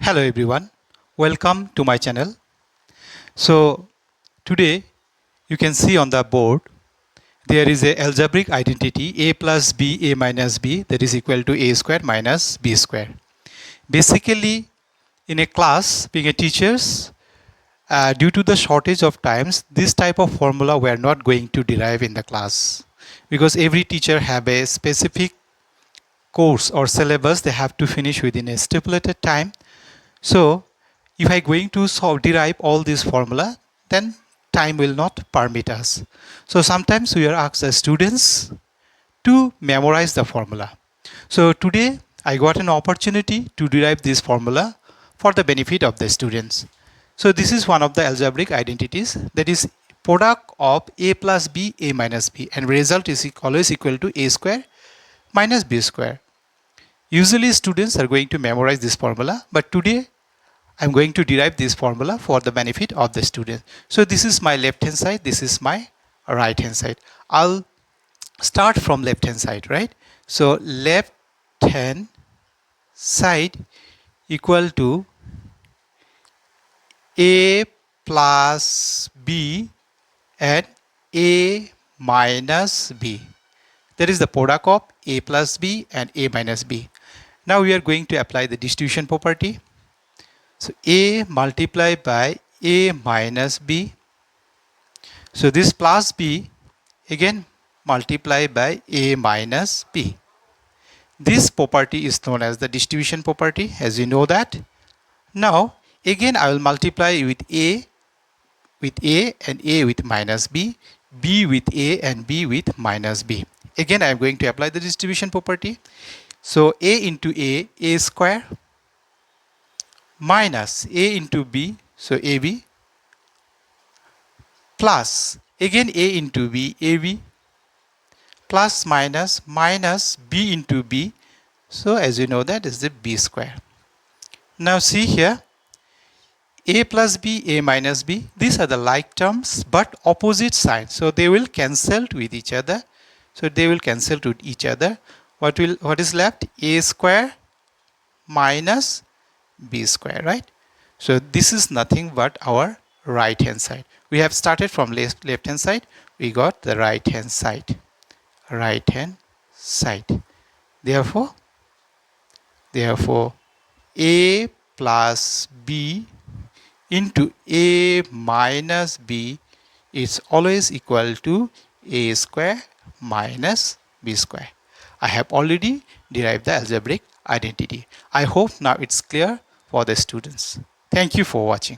Hello everyone, welcome to my channel. So today you can see on the board there is a algebraic identity a plus b a minus b that is equal to a square minus b square. Basically in a class being a teachers due to the shortage of times this type of formula we are not going to derive in the class because every teacher have a specific course or syllabus they have to finish within a stipulated time. So if I going to derive all this formula, then time will not permit us. So sometimes we are asked as students to memorize the formula. So today I got an opportunity to derive this formula for the benefit of the students. So this is one of the algebraic identities, that is product of a plus b, a minus b, and result is always equal to a square minus b square. Usually students are going to memorize this formula, but today I'm going to derive this formula for the benefit of the student. So this is my left hand side, this is my right hand side. I'll start from left hand side, right? So left hand side equal to a plus b and a minus b. That is the product of a plus b and a minus b. Now we are going to apply the distribution property. So a multiplied by a minus b. So this plus b again multiplied by a minus b. This property is known as the distribution property, as you know that. Now again I will multiply with a and a with minus b, b with a and b with minus b. Again I am going to apply the distribution property. So a into a square, minus a into b, so ab, plus again a into b, ab, plus minus b into b, so as you know that is the b square. Now see here, a plus b, a minus b, these are the like terms but opposite signs, so they will cancel with each other. So they will cancel with each other. What is left? A square minus b square, right? So this is nothing but our right hand side. We have started from left hand side, we got the right hand side. Therefore a plus b into a minus b is always equal to a square minus b square. I have already derived the algebraic identity. I hope now it's clear for the students. Thank you for watching.